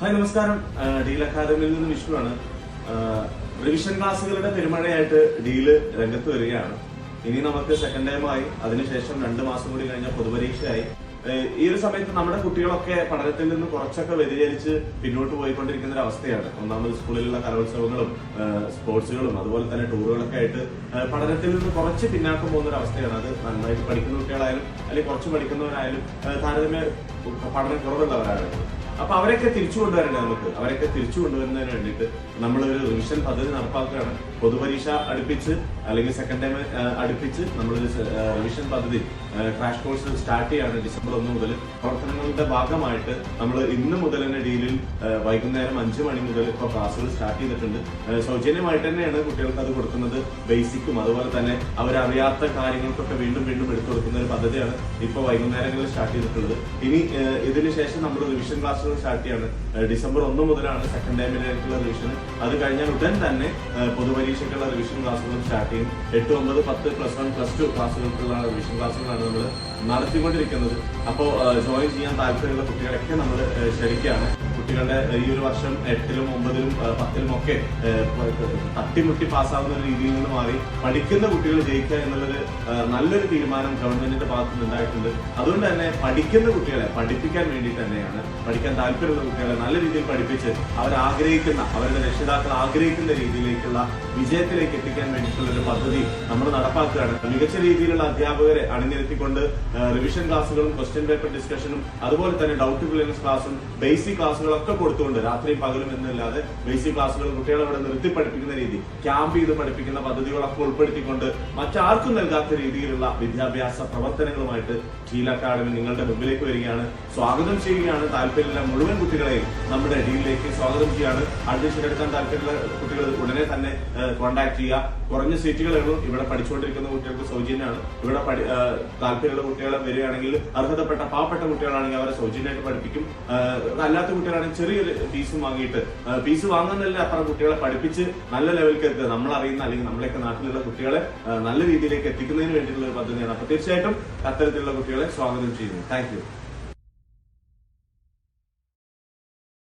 Hi നമസ്കാരം. Deal അക്കാദമിയിൽ നിന്ന് വിഷ്ണുവാണ്. റിവിഷൻ ക്ലാസ്സുകളുടെ പെരുമഴയായിട്ട് ഡീല് രംഗത്ത് വരികയാണ്. ഇനി നമുക്ക് സെക്കൻഡ് ടൈമായി, അതിനുശേഷം 2 മാസം കൂടി കഴിഞ്ഞ പൊതുപരീക്ഷയായി. ഈ ഒരു സമയത്ത് നമ്മുടെ കുട്ടികളൊക്കെ പഠനത്തിൽ നിന്ന് കുറച്ചൊക്കെ വ്യതിചലിച്ച് പിന്നോട്ട് പോയിക്കൊണ്ടിരിക്കുന്ന ഒരു അവസ്ഥയാണ്. ഒന്നാമത് സ്കൂളിലുള്ള കലോത്സവങ്ങളും സ്പോർട്സുകളും അതുപോലെ തന്നെ ടൂറുകളൊക്കെ ആയിട്ട് പഠനത്തിൽ നിന്ന് കുറച്ച് പിന്നാക്കം പോകുന്ന ഒരു അവസ്ഥയാണ്. അത് നന്നായിട്ട് പഠിക്കുന്ന കുട്ടികളായാലും അല്ലെങ്കിൽ കുറച്ച് പഠിക്കുന്നവരായാലും താരതമ്യ പഠനം കുറവുള്ളവരായാലും. അപ്പൊ അവരൊക്കെ തിരിച്ചു കൊണ്ടുവരണ്ടേ നമുക്ക്? അവരൊക്കെ തിരിച്ചു കൊണ്ടുവരുന്നതിന് വേണ്ടിയിട്ട് നമ്മളൊരു റിവിഷൻ പദ്ധതി നടപ്പാക്കുകയാണ്. പൊതുപരീക്ഷ അടുപ്പിച്ച് അല്ലെങ്കിൽ സെക്കൻഡ് ടൈം അടുപ്പിച്ച് നമ്മളൊരു റിവിഷൻ പദ്ധതി ക്രാഷ് കോഴ്സ് സ്റ്റാർട്ട് ചെയ്യാണ്. ഡിസംബർ 1 മുതൽ പ്രവർത്തനങ്ങളുടെ ഭാഗമായിട്ട് നമ്മൾ ഇന്ന് മുതൽ തന്നെ ഡീലിൽ വൈകുന്നേരം 5 മണി മുതൽ ഇപ്പോൾ ക്ലാസ്സുകൾ സ്റ്റാർട്ട് ചെയ്തിട്ടുണ്ട്. സൗജന്യമായിട്ട് തന്നെയാണ് കുട്ടികൾക്ക് അത് കൊടുക്കുന്നത്. ബേസിക്കും അതുപോലെ തന്നെ അവരറിയാത്ത കാര്യങ്ങൾക്കൊക്കെ വീണ്ടും എടുത്തു കൊടുക്കുന്ന ഒരു പദ്ധതിയാണ് ഇപ്പോൾ വൈകുന്നേരങ്ങളിൽ സ്റ്റാർട്ട് ചെയ്തിട്ടുള്ളത്. ഇനി ഇതിന് ശേഷം നമ്മൾ റിവിഷൻ ക്ലാസ്സുകൾ സ്റ്റാർട്ട് ചെയ്യാണ്. ഡിസംബർ 1 മുതലാണ് സെക്കൻഡ് ടൈമിലേക്കുള്ള റിവിഷൻ. അത് കഴിഞ്ഞാൽ ഉടൻ തന്നെ പൊതുപരീക്ഷയ്ക്കുള്ള റിവിഷൻ ക്ലാസ്സുകളും സ്റ്റാർട്ട് ചെയ്യും. 8, 9, 10, +1, +2 ക്ലാസ്സുകൾക്കുള്ള റിവിഷൻ ക്ലാസ്സുകളാണ് നമ്മൾ നടത്തിക്കൊണ്ടിരിക്കുന്നത്. അപ്പോൾ ജോയിൻ ചെയ്യാൻ താല്പര്യമുള്ള കുട്ടികളൊക്കെ നമ്മൾ ക്ഷണിക്കുകയാണ്. കുട്ടികളുടെ ഈ ഒരു വർഷം 8ലും 9ലും 10ലും ഒക്കെ തട്ടിമുട്ടി പാസ്സാവുന്ന ഒരു രീതിയിൽ നിന്ന് മാറി പഠിക്കുന്ന കുട്ടികൾ ജയിക്കുക എന്നുള്ളൊരു നല്ലൊരു തീരുമാനം ഗവൺമെന്റിന്റെ ഭാഗത്തു നിന്നുണ്ടായിട്ടുണ്ട്. അതുകൊണ്ട് തന്നെ പഠിക്കുന്ന കുട്ടികളെ പഠിപ്പിക്കാൻ വേണ്ടി തന്നെയാണ്, പഠിക്കാൻ താല്പര്യമുള്ള കുട്ടികളെ നല്ല രീതിയിൽ പഠിപ്പിച്ച് അവരാഗ്രഹിക്കുന്ന, അവരുടെ രക്ഷിതാക്കൾ ആഗ്രഹിക്കുന്ന രീതിയിലേക്കുള്ള വിജയത്തിലേക്ക് എത്തിക്കാൻ വേണ്ടിയിട്ടുള്ള ഒരു പദ്ധതി നമ്മൾ നടപ്പാക്കുകയാണ്. മികച്ച രീതിയിലുള്ള അധ്യാപകരെ അണിനിരത്തിക്കൊണ്ട് റിവിഷൻ ക്ലാസ്സുകളും ക്വസ്റ്റ്യൻ പേപ്പർ ഡിസ്കഷനും അതുപോലെ തന്നെ ഡൗട്ട് ക്ലിയറൻസ് ക്ലാസും ബേസിക് ക്ലാസ്സുകളൊക്കെ കൊടുത്തുകൊണ്ട് രാത്രിയും പകലും എന്നില്ലാതെ ബേസിക് ക്ലാസ്സുകൾ കുട്ടികളെ ഇവിടെ നിർത്തി പഠിപ്പിക്കുന്ന രീതി, ക്യാമ്പ് ചെയ്ത് പഠിപ്പിക്കുന്ന പദ്ധതികളൊക്കെ ഉൾപ്പെടുത്തിക്കൊണ്ട് മറ്റാർക്കും നൽകാത്ത രീതിയിലുള്ള വിദ്യാഭ്യാസ പ്രവർത്തനങ്ങളുമായിട്ട് ഡീൽ അക്കാദമി നിങ്ങളുടെ മുമ്പിലേക്ക് വരികയാണ്. സ്വാഗതം ചെയ്യുകയാണ്. താല്പര്യമുള്ള മുഴുവൻ കുട്ടികളെയും നമ്മുടെ ഡീലിലേക്ക് സ്വാഗതം ചെയ്യുകയാണ്. അഡ്മിഷൻ എടുക്കാൻ താല്പര്യമുള്ള കുട്ടികൾ ഉടനെ തന്നെ കോൺടാക്ട് ചെയ്യുക. കുറഞ്ഞ സീറ്റുകളാണ് ഇവിടെ പഠിച്ചുകൊണ്ടിരിക്കുന്ന കുട്ടികൾക്ക് സൗജന്യമാണ്. ഇവിടെ താല്പര്യമുള്ള കുട്ടികളെ വരികയാണെങ്കിൽ അർഹതപ്പെട്ട പാവപ്പെട്ട കുട്ടികളാണെങ്കിൽ അവരെ സൗജന്യമായിട്ട് പഠിപ്പിക്കും. അല്ലാത്ത കുട്ടികളാണെങ്കിൽ ചെറിയൊരു ഫീസും വാങ്ങിയിട്ട് ഫീസ് വാങ്ങുന്നതിൽ അപ്പുറം കുട്ടികളെ പഠിപ്പിച്ച് നല്ല ലെവലിലേക്ക് എത്തുക. നമ്മളറിയുന്ന അല്ലെങ്കിൽ നമ്മളെയൊക്കെ നാട്ടിലുള്ള കുട്ടികളെ നല്ല രീതിയിലേക്ക് എത്തിക്കുന്നതിന് വേണ്ടിയിട്ടുള്ള ഒരു പദ്ധതിയാണ്. അപ്പൊ തീർച്ചയായിട്ടും അത്തരത്തിലുള്ള കുട്ടികളെ സ്വാഗതം ചെയ്യുന്നു. Thank you.